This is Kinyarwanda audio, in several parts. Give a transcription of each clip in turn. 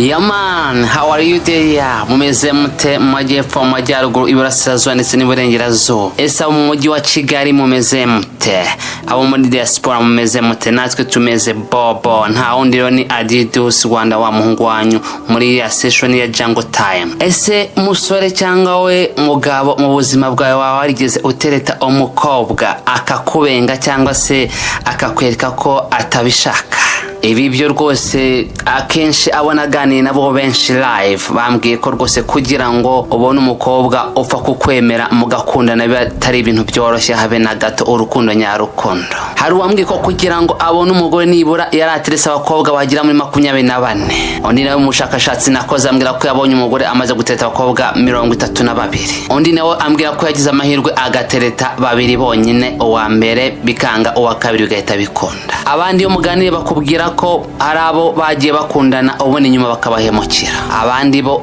Yeah man, how are you there? Mumeze mute mu majyepfo, mu majyaruguru, iburasirazuba ndetse n'iburengerazuba. Ese mu mujyi wa Kigali mumeze mute? Abo muri diaspora mumeze mute? Natwe tumeze bobo. Nta wundi rero ni Adidas Rwanda wa muhungu wanyu muri ya session ya Jungle Time. Ese musore cyangwa we mugabo mu buzima bwawe warigeze utereta umukobwa akakubenga cyangwa se akakwereka ko atabishaka? Ibi byo rwose akenshi abonaganiye nabo benshi live bambwiye ko rwose kugira ngo ubone umukobwa upfa kukwemera mugakundana bitari ibintu byoroshye habe na gato, urukundo nyarukundo. Hari uwambwiye ko kugira ngo abone umugore nibura yarateresa abakobwa bagira muri 24. Undi nawe umushakashatsi nakoze ambwira ko yabonye umugore amaze gutereta abakobwa 32. Undi nawe ambwira ko yagize amahirwe agatereta 2 bonyine, uwa mbere bikanga, uwa kabiri bigahita bikunda. Abandi yo muganire bakubwira ko arabo bagiye bakundana ubone nyuma bakabahemukira. Abandi bo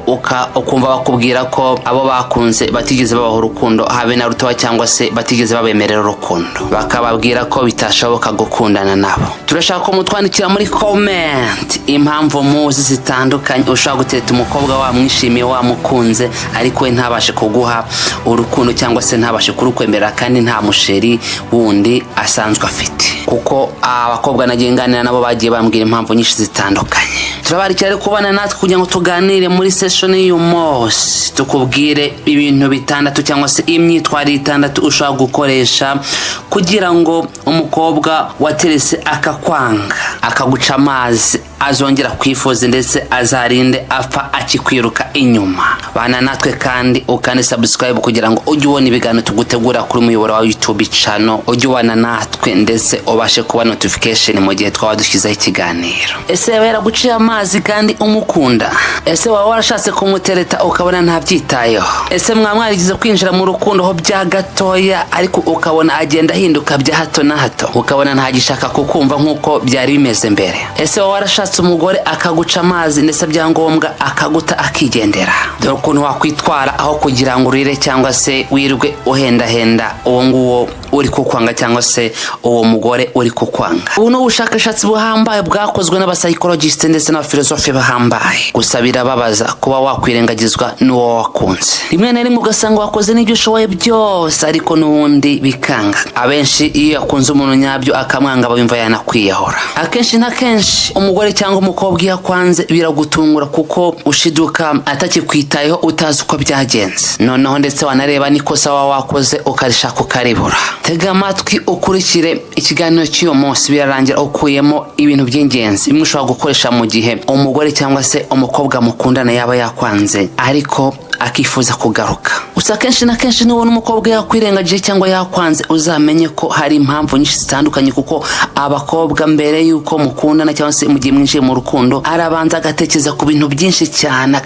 ukumva bakubwira ko abo bakunze batigeze babaho urukundo habe na rutoya cyangwa se batigeze babemerera urukundo, bakababwira ko bitashoboka gukundana nabo. Turashaka ko mutwandikira muri comment impamvu muzi zitandukanye ushaka gutereta umukobwa wamwishimiye wamukunze ariko we ntabashe kuguha urukundo cyangwa se ntabashe kurukwemera kandi nta musheri wundi asanzwe afite. Kuko abakobwa nagenganira nabo bagiye bambwira impamvu nyinshi zitandukanye. Turabarikira kubana natwe kugira ngo tuganire muri session y'uyu munsi, tukubwire ibintu 6 cyangwa se imyitwarire 6 ushaka gukoresha kugira ngo umukobwa waterese akakwanga akaguca amazi azongera kwifuza ndetse azarinde apfa akikwiruka inyuma. Bana natwe kandi ukane subscribe kugira ngo ujye ubona ibiganiro tugutegura kuri muyoboro wa YouTube channel, ujye ubana natwe ndetse ubashe kuba notification mu gihe twaba dushyizeho ikiganiro. Ese yaraguciye amazi kandi umukunda? Ese waba warashatse kumutereta ukabona ntabyitayeho? Ese mwamwarigize kwinjira mu rukundo ho bya gatoya ariko ukabona agenda hinduka bya hato na hato, ukabona ntagishaka kukumva nkuko byari bimeze mbere? Ese waba warashatse umugore akaguca amazi ndetse byangombwa akaguta akigendera? Dore ukuntu wakwitwara aho kugira ngo urire cyangwa se wirwe uhenda uwo nguwo uri kukwanga cyangwa se uwo mugore uri kukwanga. Ubu no ubushakashatsi buhambaye bwakozwe n'abapsychologist ndetse n'abafilosofe bahambaye. Gusa birababaza kuba wakwirengagizwa n'uwo wakunze. Rimwe na rimwe ugasanga wakoze n'ibyo ushoboye byose ariko n'undi bikanga. Abenshi iyo yakunze umuntu nyabyo akamwanga bumva yanakwiyahora. Akenshi na kenshi umugore cyangwa umukobwa yakwanze biragutungura kuko ushiduka atakikwitayeho utazi uko byagenze. Noneho ndetse wanareba nikosa wakoze ukarishaka ukaribura. Tega amatwi ukurikire ikiganiro cy'uyu munsi, birarangira ukuyemo ibintu by'ingenzi bimwe ushobora gukoresha mu gihe umugore cyangwa se umukobwa mukundana yaba yakwanze ariko akifuza kugaruka. Gusa kenshi na kenshi nubona umukobwa yakwirengagije cyangwa yakwanze uzamenye ko hari impamvu nyinshi zitandukanye, kuko abakobwa mbere yuko mukundana cyangwa se mu gihe mwinjiye mu rukundo arabanza agatekereza ku bintu byinshi cyane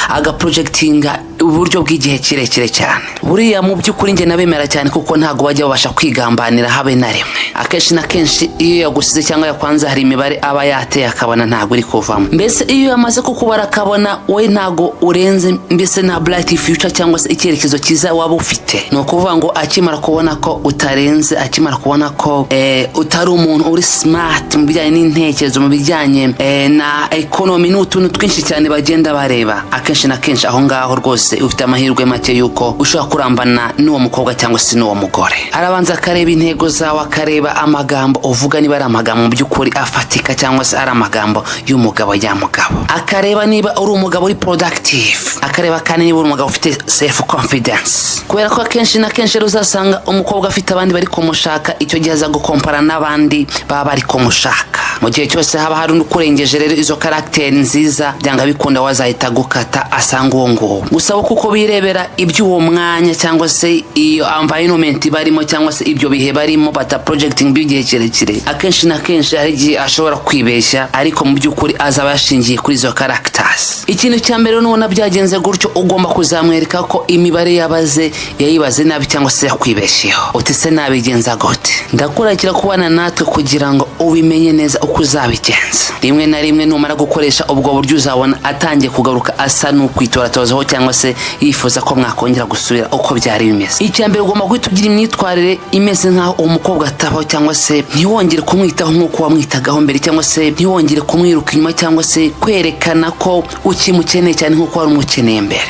agaprojectinga uburyo bw'igihe kirekire cyane. Buriya mu by'ukuri nge nabemera cyane kuko ntago bajya babasha kwigambanira habe na rimwe. Akenshi na kenshi iyo yagusize cyangwa yakwanze hari imibare aba yateye akabona ntago uri kuvamo. Mbese iyo yamaze kukubara akabona we ntago urenze mbese na bright future cyangwa se icyerekezo cyiza waba ufite, no kuvuga ngo akimara kubona ko utarenze, akimara kubona ko utari umuntu uri smart mu bijyanye n'intekerezo, mu bijyanye na economy n'utuntu twinshi cyane bagenda bareba, akenshi na kenshi aho ngaho rwose ufite amahirwe make yuko ushobora kurambana n'uwo mukobwa cyangwa se n'uwo mugore. Arabanza akareba intego zawe, akareba amagambo uvuga niba ari amagambo mu by'ukuri afatika cyangwa se ari amagambo y'umugabo nyamugabo, akareba niba uri umugabo uri productive, akareba kandi niba uri umugabo ufite self confidence. Kubera ko akenshi na kenshi uzasanga umukobwa afite abandi bari kumushaka, icyo gihe aza gukompara n'abandi baba bari kumushaka. Mu gihe cyose haba hari ukurengeje rero izo character nziza, byanga bikunda wazahita gukata asanga uwo nguwo. Gusa kuko birebera iby'uwo mwanya cyangwa se iyo environment barimo cyangwa se ibyo bihe barimo bata projecting by'igihe kirekire, akenshi na kenshi hari igihe ashobora kwibeshya ariko mu by'ukuri azaba yashingiye kuri izo characters. Ikintu cya mbere nubona byagenze gutyo ugomba kuzamwereka ko imibare yayibaze nabi cyangwa se yakwibeshyeho. Uti se nabigenza gute? Ndakurakira kubana natwe kugira ngo ubimenye neza uko uzabigenza. Rimwe na rimwe numara gukoresha ubwo buryo uzabona atangiye kugaruka asa n'ukwitoratozaho cyangwa se yifuza ko mwakongera gusubira uko byari bimeze. Icyambere ugomba guhita ugira imyitwarire imeze nkaho umukobwa atabaho cyangwa se ntiwongere kumwitaho nk'uko wamwitagaho mbere, cyangwa se ntiwongere kumwiruka inyuma cyangwa se kwerekana ko ukimukeneye cyane nkuko wari umukeneye mbere.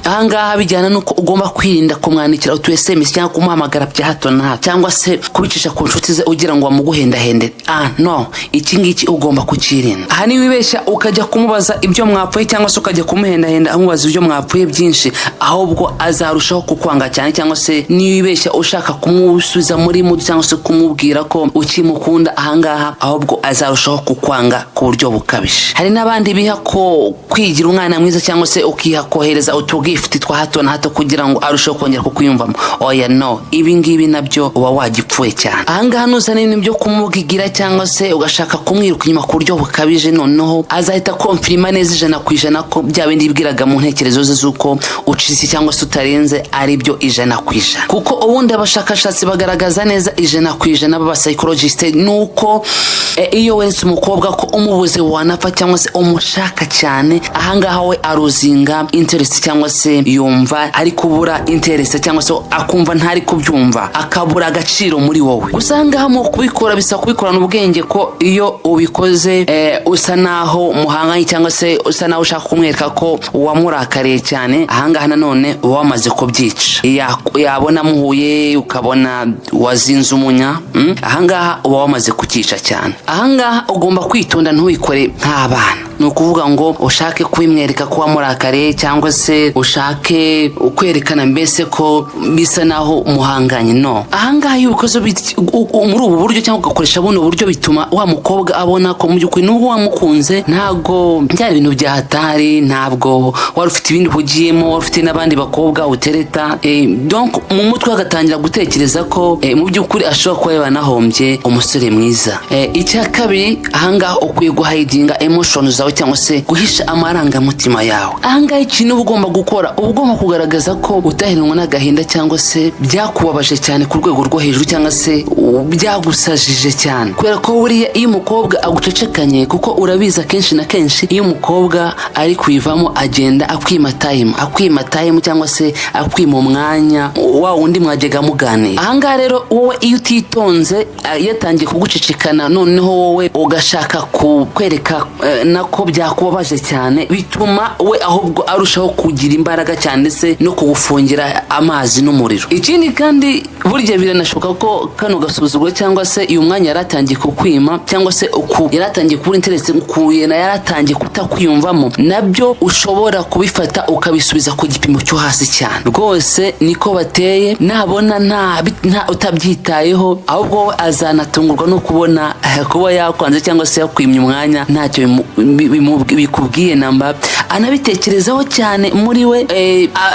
Ahangaha bijyana nuko ugomba kwirinda kumwandikira utu SMS cyangwa kumuhamagara bya hato na hato cyangwa se kubicisha ku nshuti ze ugira ngo wamuguhendahende. No, iki ngiki ugomba kukirinda. Aha ni wibeshya ukajya kumubaza ibyo mwapfuye cyangwa se ukajya kumuhendahenda amubaza ibyo mwapfuye byinshi, ahubwo azarushaho kukwanga cyane, cyangwa se niwibeshya ushaka kumusubiza muri mudu cyangwa se kumubwira ko ukimukunda, ahangaha ahubwo azarushaho kukwanga ku buryo bukabije. Hari n'abandi biha ko kwigira umwana mwiza cyangwa se ukiha kohereza utugifti twa hato na hato kugira ngo arusheho kongera kukwiyumvamo. Oya no, ibi ngibi nabyo uba wagipfuye cyane. Ahangaha nuzana ibintu byo kumugigira cyangwa se ugashaka kumwiruka inyuma ku buryo bukabije, noneho azahita konfirima neza 100% ko bya bindi yibwiraga mu ntekerezo ze zuko ucitse cyangwa se utarenze ari byo 100%. Kuko ubundi abashakashatsi bagaragaza neza 100% baba psychologist nuko iyo weretse umukobwa ko umubuze wanapfa cyangwa se umushaka cyane, ahangaha we aruzinga interest cyangwa se yumva ari kubura interest cyangwa se akumva ntari kubyumva, akabura agaciro muri wowe. Usanga mu kubikora bisa kubikorana ubwenge ko iyo ubikoze usa naho muhanganye cyangwa se usa naho ushaka kumwereka ko wamurakariye cyane, ahangaha nanone wamaze kubyica. Yabona muhuye ukabona wazinze umunya, ahangaha uba wamaze kukica cyane. Ahangaha ugomba kwitonda ntuwikore nk'abana. Ni ukuvuga ngo ushake kwimwereka ko wamurakariye cyangwa se ushake ukwerekana mbese ko bisa naho muhanganye. No, ahangaha iyo ubikoze muri ubu buryo cyangwa ugakoresha buno buryo bituma wa mukobwa abona ko mu by'ukuri nubwo wamukunze ntago bya bintu byahatari, ntabwo wari ufite ibindi hugiyemo, wari ufite n'abandi bakobwa utereta. Donc mu mutwe agatangira gutekereza ko mu by'ukuri ashobora kuba yabanahombye umusore mwiza. Icya kabiri, ahangaha ukwiye guhidinga emotions zawe cyangwa se guhisha amarangamutima yawe. Ahangaha ikintu ugomba gukora, ugomba kugaragaza ko utaheranwa n'agahinda cyangwa se byakubabaje cyane ku rwego rwo hejuru cyangwa se byagusajije cyane. Kubera ko buriya iyo umukobwa agucecekanye, kuko urabiza kenshi na kenshi iyo umukobwa ari kwivamo agenda akwima time cyangwa se akwima umwanya wa wundi mwajyaga muganira. Ahangaha rero wowe iyo utitonze yatangiye kugucecekana, noneho wowe ugashaka kukwereka nako byakubabaje cyane, bituma we ahubwo arushaho kugira imbaraga cyane se no kugufungira amazi n'umuriro. Ikindi kandi burya biranashoboka ko kano gasuzuguro cyangwa se uyu mwanya yaratangiye kukwima cyangwa se yaratangiye kubura interest ukuyena, yaratangiye kutakwiyumvamo, nabyo ushobora kubifata ukabisubiza ku gipimo cyo hasi cyane. Rwose niko bateye, nabona nta utabyitayeho, ahubwo azanatungurwa no kubona kuba yakwanze cyangwa se yakwimye umwanya ntacyo bikubwiye namba, anabitekerezaho cyane muri we,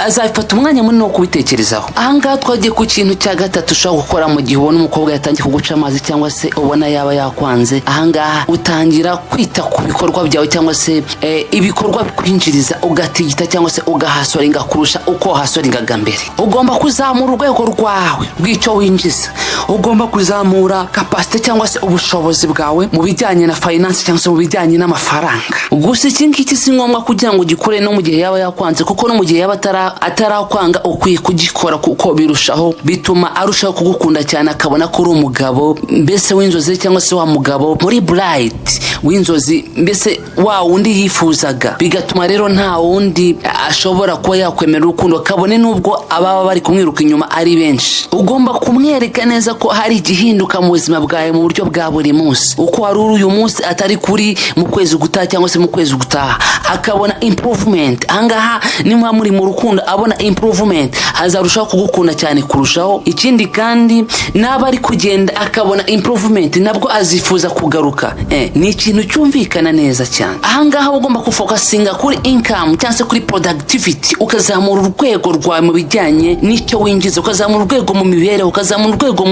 azafata umwanya munini wo kubitekerezaho. Ahangaha twagiye ku kintu cya gatatu ushobora gukora mu gihe ubona umukobwa yatangiye kuguca amazi cyangwa se ubona yaba yakwanze. Ahangaha utangira kwita ku bikorwa byawe cyangwa se ibikorwa bikwinjiriza, ugatigita cyangwa se ugahasoringa kurusha uko hasoringaga mbere. Ugomba kuzamura urwego rwawe rw'icyo winjiza, ugomba kuzamura capacity cyangwa se ubushobozi bwawe mu bijyanye na finance cyangwa se mu bijyanye n'amafaranga. Gusa iki ngiki si ngombwa kugira ngo ugikore no mu gihe yaba yakwanze, kuko no mu gihe yaba atarakwanga ukwiye kugikora, kuko birushaho bituma arushaho kugukunda cyane, akabona ko uri umugabo mbese w'inzozi cyangwa se wa mugabo muri bright w'inzozi, mbese wa wundi yifuzaga. Bigatuma rero nta wundi ashobora kuba yakwemera urukundo, kabone nubwo ababa bari kumwiruka inyuma ari benshi. Ugomba kumwereka neza ko hari igihinduka mu buzima bwawe mu buryo bwa buri munsi, uko wari uri uyu munsi atari kuri mu kwezi gutaha cyangwa se mu kwezi gutaha, akabona improvement. Ahangaha nimba muri mu rukundo abona improvement, azarushaho kugukunda cyane kurushaho. Ikindi kandi naba ari kugenda akabona improvement, nabwo azifuza kugaruka. Ni ikintu cyumvikana neza cyane. Ahangaha ugomba kufokasinga kuri income cyangwa se kuri productivity, ukazamura urwego rwawe mu bijyanye n'icyo winjiza, ukazamura urwego mu mibereho, ukazamura urwego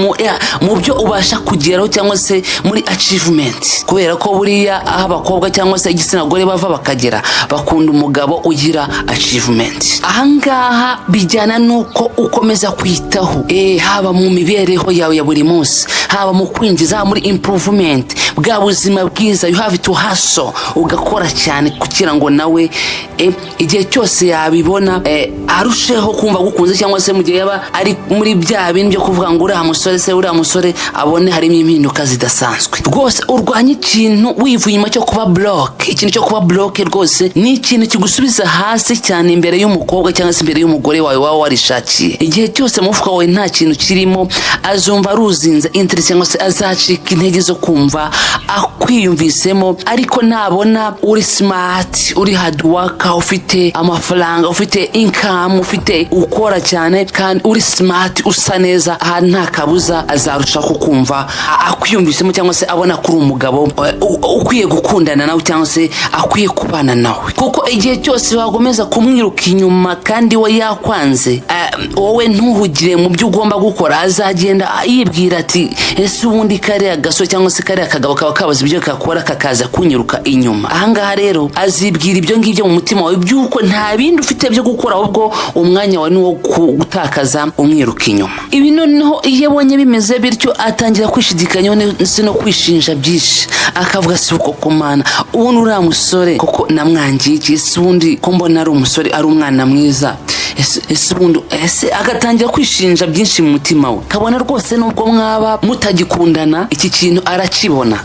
mu byo ubasha kugeraho cyangwa se muri achievement. Kubera ko buriya aho abakobwa cyangwa se igitsina gore bava bakagera, bakunda umugabo ugira achievement. Ahangaha bijyana nuko ukomeza kwitaho haba mu mibereho yawe ya buri munsi, haba mu kwinjiza muri improvement bwa buzima bwiza gusa you have to hustle, ugakora cyane kugira ngo nawe igihe cyose yabibona arusheho kumva gukunze, cyangwa se mu gihe yaba ari muri bya bintu byo kuvuga ngo uriya musore abone harimo impinduka zidasanzwe. Rwose urwanya ikintu wivuye inyuma cyo kuba block. Ikintu cyo kuba block rwose ni ikintu kigusubiza hasi cyane imbere y'umukobwa cyangwa se imbere y'umugore wawe waba warishakiye. Igihe cyose mu mufuka wawe nta kintu kirimo, azumva aruzinze interest, cyangwa se azacika intege zo kumva akwiyumvisemo. Ariko nabona uri smart, uri hard worker, ufite amafaranga, ufite income, ufite ukora cyane kandi uri smart, usa neza, aha nta kabuza azarusha kukumva akwiyumvisemo, cyangwa se abona kuri umugabo ukwiye gukundana nawe cyangwa se akwiye kubana nawe. Kuko igihe cyose wagomeza kumwiruka inyuma kandi we yakwanze, wowe ntuhugire mu byo ugomba gukora, azagenda yibwira ati ese ubundi kariya gasore cyangwa se kariya kagabo kaba kabaza ibyo kakora kakaza kunyiruka inyuma. Ahangaha rero azibwira ibyo ngibyo mu mutima wawe byuko nta bindi ufite byo gukora, ahubwo umwanya wawe ni wo gutakaza umwiruka inyuma. Ibi noneho iyo abonye bimeze bityo atangira kwishidikanya ndetse no kwishinja byinshi, akavuga si uko kumana ubundi uriya musore koko namwangiye iki, ese ubundi ko mbona ari umusore ari umwana mwiza, ese ubundi agatangira kwishinja byinshi mu mutima we. Kabona rwose nubwo mwaba mutagikundana iki kintu arakibona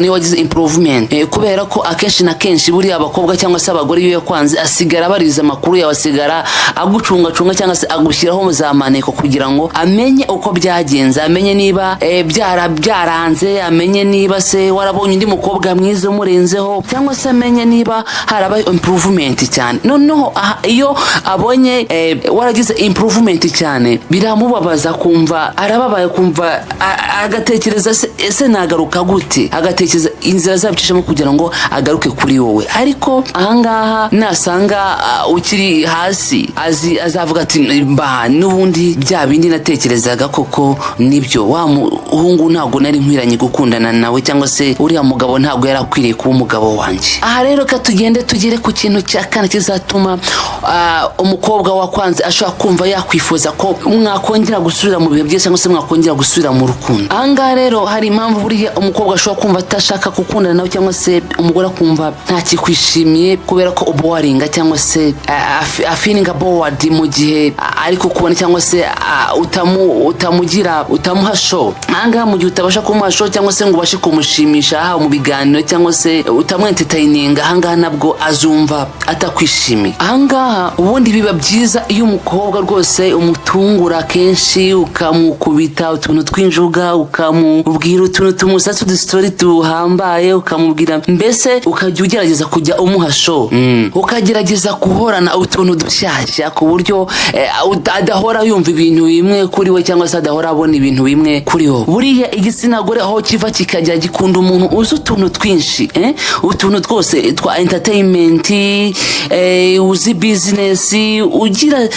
iyo wagize improvement, kubera ko akenshi na kenshi buriya abakobwa cyangwa se abagore iyo yakwanze asigara bariza amakuru yawe, asigara agucunga cyangwa se agushyiraho muzamaneko kugira ngo amenye uko byagenze, amenye niba byaranze, amenye niba se warabonye undi mukobwa mwiza umurenzeho, cyangwa se amenye niba harabaye improvement cyane. Noneho iyo abonye waragize improvement cyane biramubabaza, kumva arababaye, kumva agatekereza ese nagaruka gute, agatekereza inzira zabicishamo kugira ngo agaruke kuri wowe. Ariko ahangaha nasanga ukiri hasi azavuga ati n'ubundi bya bindi natekerezaga koko nibyo, wa muhungu ntabwo nari nkwiranye gukundana nawe, cyangwa se uriya mugabo ntabwo yari akwiriye kuba umugabo wanjye. Aha rero tugende tugere ku kintu cya kane kizatuma umukobwa wakwanze ashobora kumva yakwifuza ko mwakongera gusubira mu bihe byiza, cyangwa se mwakongera gusubira mu rukundo. Ahangaha rero hari impamvu buriya umukobwa ashobora kumva atashaka gukundana nawe, cyangwa se umugore akumva ntakikwishimiye kubera ko uboringa, cyangwa se feeling bored mu gihe ari kukubona, cyangwa se utamuha show. Ahangaha mu gihe utabasha kumuha show cyangwa se ngo ubashe kumushimisha mu biganiro, cyangwa se utamu-entertaininga, ahangaha nabwo azumva atakwishimiye. Ahangaha ubundi biba byiza iyo umukobwa rwose umutungura kenshi, ukamukubita utuntu tw'injuga, ukamubwira utuntu tumusatsi udustori tuhambaye, ukamubwira mbese ukajya ugerageza kujya umuha show, ukagerageza guhorana utuntu dushyashya ku buryo adahora yumva ibintu bimwe kuri we, cyangwa se adahora abona ibintu bimwe kuri wowe. Buriya igitsina gore aho kiva kikajya gikunda umuntu uzi utuntu twinshi, utuntu twose twa entertainment, uzi business, ugira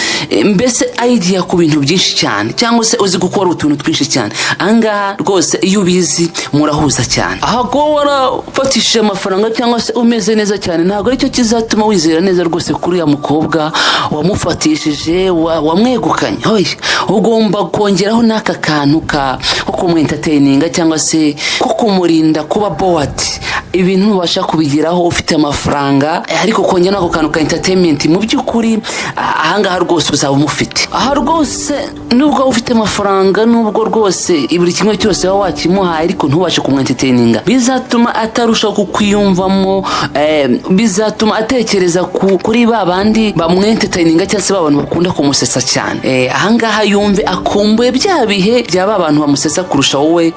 mbese idea ku bintu byinshi cyane, cyangwa se uzi gukora utuntu twinshi cyane. Ahangaha rwose iyo ubizi murahuza cyane. Aha ko warafatishije amafaranga cyangwa se umeze neza cyane, ntabwo aricyo kizatuma wizera neza rwose kuri ya mukobwa wamufatishije wamwegukanye. Ugomba kongeraho n'aka kantu ko kumu-entertaininga, cyangwa se ko kumurinda kuba bored. Ibintu ntubasha kubigeraho ufite amafaranga, ariko kongera n'ako kantu ka entertainment, mu by'ukuri ahangaha rwose uzaba umufite. Aha rwose nubwo ufite amafaranga, nubwo rwose buri kimwe cyose waba wakimuhaye, ariko ntubashe kumu-entertaininga, bizatuma atarushaho kukwiyumvamo, bizatuma atekereza kuri ba bandi bamu-entertaininga, cyangwa se ba bantu bakunda kumusetsa cyane. Ahangaha yumve akumbuye bya bihe bya ba bantu bamusetsa kurusha wowe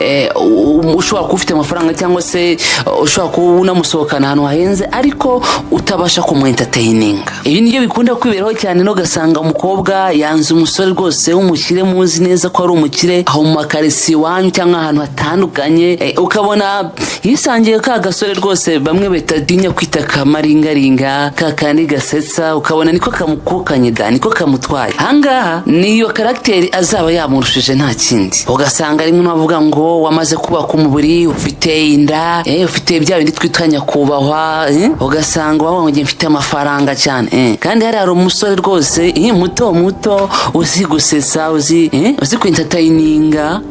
ushobora kuba ufite amafaranga, cyangwa se ushobora kuba unamusohokana ahantu hahenze ariko utabasha kumu-entertaininga. Ibi nibyo bikunda kwiberaho cyane, no gasanga umukobwa yanze umusore rwose w'umukire, muzi neza ko ari umukire, aho mu makarisi iwanyu cyangwa ahantu hatandukanye, ukabona yisangiye ka gasore rwose bamwe betadinya kwita kamaringaringa, kakandi gasetsa, ukabona niko kamukukanye da, niko kamutwaye. Ahangaha niyo karakteri azaba yamurushije nta kindi. Ugasanga rimwe navuga ngo wamaze kubaka umubiri, ufite inda, ufite bya bindi twitanya kubahwa ugasanga wabonye ngiye mfite amafaranga cyane kandi hari umusore rwose muto uzi gusesa uzi kwintatayininga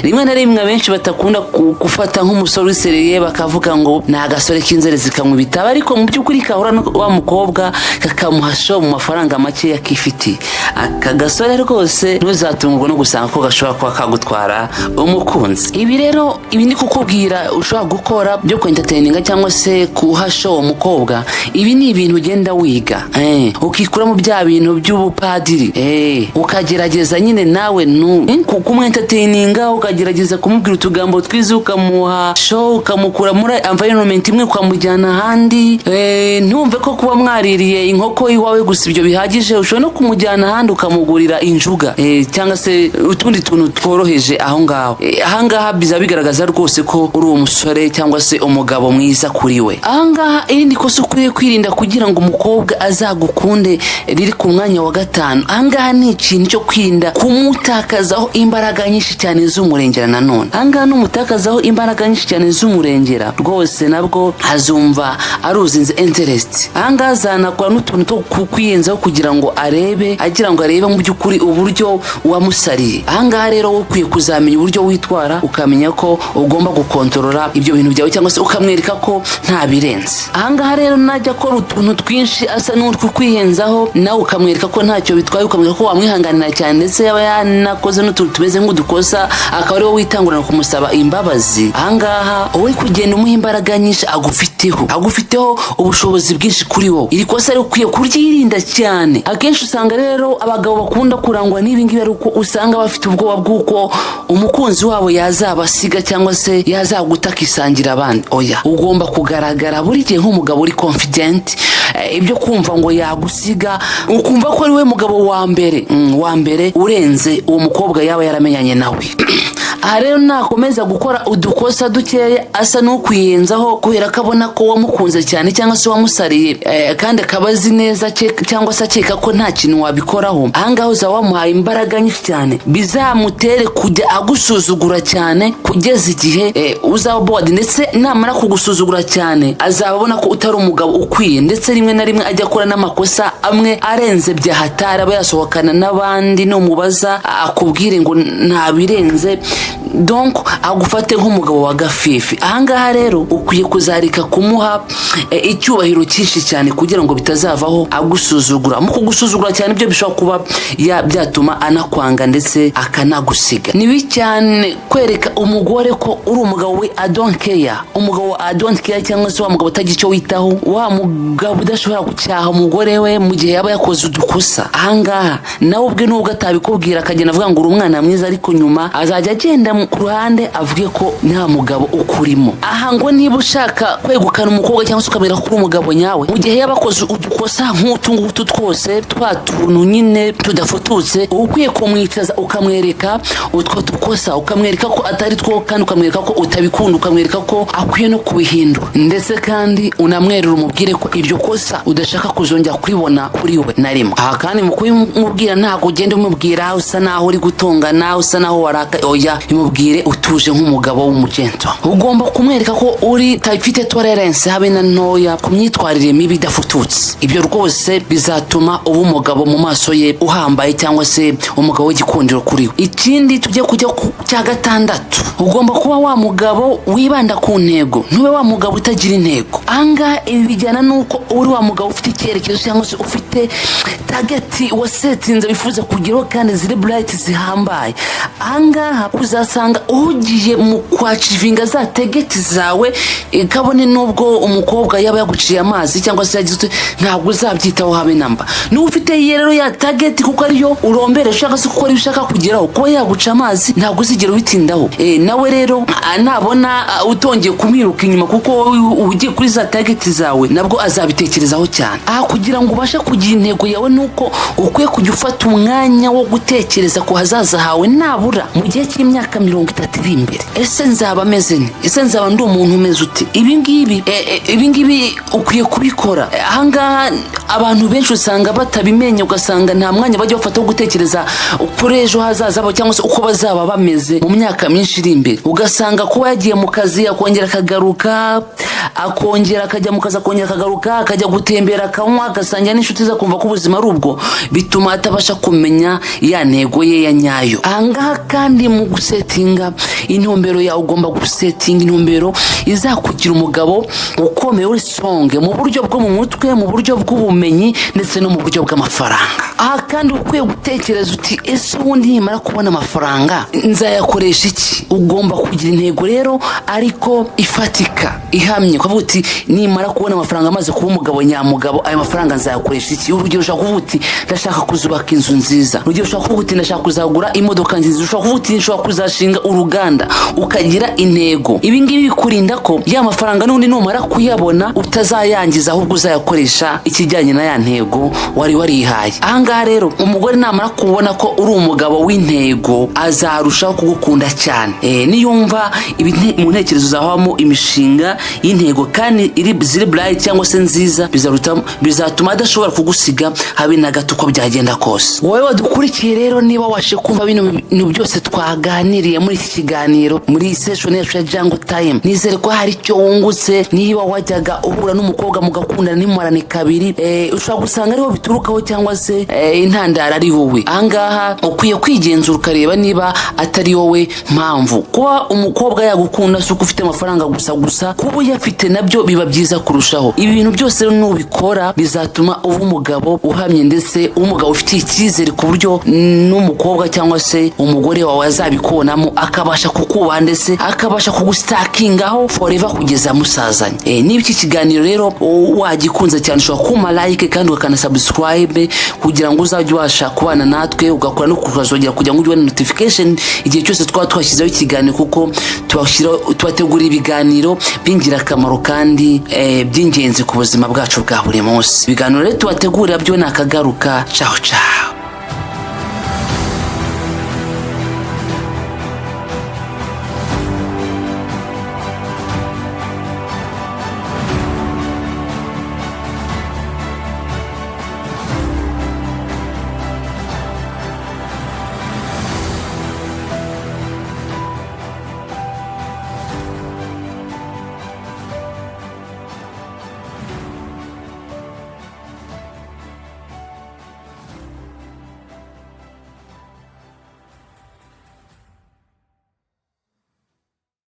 rimwe na rimwe benshi batakunda gufata nk'umusore wisereye bakavuga ngo ni agasore k'inzere zikanywa ibitabo ariko mu by'ukuri kahura wa mukobwa kakamuhasha mu mafaranga make yakifitiye. Aka gasore rwose ntuzatungurwe no gusanga ko gashobora kuba kagutwara umukunzi. Ibi rero ibi ndi kukubwira ushobora gukora byo kwintatayininga cyangwa se kuhasha uwo mukobwa, ibi ni ibintu ugenda wiga ukikura mu bya bintu by'ubupadiri ukagerageza nyine nawe kumwentatayininga, ukagerageza kumubwira utugambo twiza, ukamuha show, ukamukura muri environment imwe ukamujyana ahandi. Ntumve ko kuba mwaririye inkoko iwawe gusa ibyo bihagije, ushobora no kumujyana ahandi ukamugurira injuga cyangwa se utundi tuntu tworoheje aho ngaho. Ahangaha biza bigaragaza rwose ko uri umusore cyangwa se umugabo mwiza kuri we. Ahangaha irindi kosa ukwiye kwirinda kugira ngo umukobwa azagukunde riri ku mwanya wa 5. Ahangaha ni ikintu cyo kwirinda kumutakazaho imbaraga nyinshi cyane z'umurengera. Nanone ahangaha numutakazaho imbaraga nyinshi cyane z'umurengera rwose nabwo azumva aruzinze interest. Ahangaha zanakora n'utuntu two kukwiyenzaho kugira ngo agira ngo arebe mu by'ukuri uburyo wamusariye. Ahangaha rero ukwiye kuzamenya uburyo witwara, ukamenya ko ugomba gukontorora ibyo bintu byawe cyangwa se ukamwereka ko nta birenze. Ahangaha rero najya akora utuntu twinshi asa n'utwo kwiyenzaho, nawe ukamwereka ko ntacyo bitwaye, ukamwereka ko wamwihanganira cyane ndetse yaba yanakoze n'utuntu tumeze nk'udukosa akaba ariwo witangurana kumusaba imbabazi. Ahangaha wowe kugenda umuha imbaraga nyinshi agufiteho ubushobozi bwinshi kuri wowe. Iri kosa rero ukwiye kuryirinda cyane. Akenshi usanga rero abagabo bakunda kurangwa n'ibingibi ari uko usanga bafite ubwoba bw'uko umukunzi wabo yazabasiga cyangwa se yazaguta akisangira abandi. Oya, ugomba kugaragara buri gihe nk'umugabo uri confident. Ibyo kumva ngo yagusiga ukumva ko ari we mugabo wa mbere urenze uwo mukobwa yaba yaramenyanye nawe. Aha rero nakomeza gukora udukosa dukeya asa n'ukwiyenzaho kubera ko abona ko wamukunze cyane cyangwa se wamusariye kandi akabazi neza cyangwa se akeka ko nta kintu wabikoraho, ahangaho uzaba wamuhaye imbaraga nyinshi cyane bizamutere kujya agusuzugura cyane kugeza igihe uzaba bored, ndetse namara kugusuzugura cyane azaba abona ko utari umugabo ukwiye, ndetse rimwe na rimwe ajya akora n'amakosa amwe arenze byahatara aba yasohokana n'abandi numubaza akubwire ngo nta birenze, donc agufate nk'umugabo wa gafifi. Ahangaha rero ukwiye kuzarika kumuha icyubahiro cyinshi cyane kugira ngo bitazavaho agusuzugura. Mu kugusuzugura cyane ibyo bishobora kuba byatuma anakwanga ndetse akanagusiga. Nibi cyane kwereka umugore ko uri umugabo we don't care, umugabo don't care cyangwa se wa mugabo utagira icyo witaho, wa mugabo udashobora gucyaha umugore we mu gihe yaba yakoze udukosa. Ahangaha nawe ubwe nubwo atabikubwira akagenda avuga ngo uri umwana mwiza, ariko nyuma azajya agenda ku ruhande avuge ko nta mugabo ukurimo. Aha ngo niba ushaka kwegukana umukobwa cyangwa se ukamera kuri umugabo nyawe mu gihe yabakoze udukosa nk'utu ngutu twose twa tuntu nyine tudafututse, ukwiye kumwicaza ukamwereka utwo dukosa, ukamwereka ko atari two kandi ukamwereka ko utabikunda, ukamwereka ko akwiye no kubihindura, ndetse kandi unamwerera umubwire ko iryo kosa udashaka kuzongera kuribona kuri we na rimwe. Aha kandi mu kubimubwira ntabwo ugenda umubwira usa naho uri gutongana, usa naho waraka. Oya, imubwire utuje nk'umugabo w'umugento. Ugomba kumwereka ko uri tayifite tolerance habe na ntoya ku myitwarire mibi idafututse. Ibyo rwose bizatuma uba umugabo mu maso ye uhambaye cyangwa se umugabo w'igikundiro kuri we. Ikindi tujye kujya ku cya 6, ugomba kuba wa mugabo wibanda ku ntego, ntube wa mugabo utagira intego. Anga ibi bijyana nuko uri wa mugabo ufite icyerekezo cyangwa se ufite target wasetinze bifuza kugeraho kandi ziri bright zihambaye. Anga uzasanga ugiye mu kwacivinga za target zawe kabone nubwo umukobwa yaba yaguciye amazi cyangwa se yagize ntabwo uzabyitaho habe namba. Ni ufite rero ya target kuko ariyo urombere ushaka se kuko ari ushaka kugeraho, ko yaguca amazi ntabwo uzigera witindaho. Nawe rero nabona utongeye kumwiruka inyuma kuko ugiye kuri za target zawe nabwo azabitekerezaho cyane. Kugira ngo ubashe kugira intego yawe nuko ukwiye kujya ufata umwanya wo gutekereza ku hazaza hawe nabura mu gihe cy'imyaka 30 ari imbere, ese nzaba meze nte, ese nzaba ndi umuntu umeze uti? Ibingibi ukwiye kubikora. Ahangaha abantu benshi usanga batabimenye, ugasanga nta mwanya bajya bafata wo gutekereza kuri ejo hazaza babo cyangwa se uko bazaba bameze mu myaka myinshi iri imbere. Ugasanga kuba yagiye mu kazi akongera akagaruka, akongera akajya mu kazi akongera akagaruka, akajya gutembera akanywa, agasangira n'inshuti ze, kumva ko ubuzima ari ubwo, bituma atabasha kumenya ya ntego ye ya nyayo. Ahangaha kandi mu gusetinga intumbero yawe, ugomba gusetinga intumbero izakugira umugabo ukomeye uri strong mu buryo bwo mu mutwe, mu buryo bw'ubumenyi ndetse no mu buryo bw'amafaranga. Aha kandi ukwiye gutekereza uti ese ubundi nimara kubona amafaranga nzayakoresha iki? Ugomba kugira intego rero ariko ifatika ihamye, ukavuga uti nimara kubona amafaranga amaze kuba umugabo nyamugabo, ayo mafaranga nzayakoresha iki? Urugero ushaka kuvuga uti ndashaka kuzubaka inzu nziza, urugero ushaka kuvuga uti ndashaka kuzagura imodoka nziza, ushaka kuvuga uti nshobora kuzashinga uruganda, ukagira intego. Ibi ngibi bikurinda ko ya mafaranga n'undi numara kuyabona utazayangiza, ahubwo uzayakoresha ikijyanye na ya ntego wari warihaye. Ahangaha rero umugore namara kubona ko uri umugabo w'intego azarushaho kugukunda cyane. Niyumva mu ntekerezo zawamo imishinga y'intego kandi ziri bright cyangwa se nziza, bizatuma adashobora kugusiga habe na gato uko byagenda kose. Wowe wadukurikiye rero, niba washe kumva bino bintu byose twaganiriye muri iki kiganiro, muri session yacu ya Jungle Time, nizere ko hari icyo wungutse. Niba wajyaga uhura n'umukobwa mugakundana ntimurane kabiri, ushobora gusanga ariho biturukaho cyangwa se intandaro ari wowe. Ahangaha ukwiye kwigenzura ukareba niba atari wowe mpamvu. Kuba umukobwa yagukunda si uko ufite amafaranga gusa, kuba uyafite nabyo biba byiza kurushaho. Ibi bintu byose rero nubikora bizatuma uba umugabo uhamye ndetse umugabo ufitiye icyizere, ku buryo n'umukobwa cyangwa se umugore wawe azabikubonamo akabasha kukubaha ndetse akabasha kugustakingaho forever kugeza musazanye. Niba iki kiganiro rero wagikunze cyane, ushobora kuma like kandi ukana subscribe kugira ngo uzajye ubasha kubana natwe, ugakora no kukazogera kugira ngo ujye notification igihe cyose twashyizeho ikiganiro, kuko tubategura ibiganiro by'ingirakamaro kandi by'ingenzi ku buzima bwacu bwa buri munsi. Ibiganiro rero tubategurira byo nakagaruka. Ciao ciao.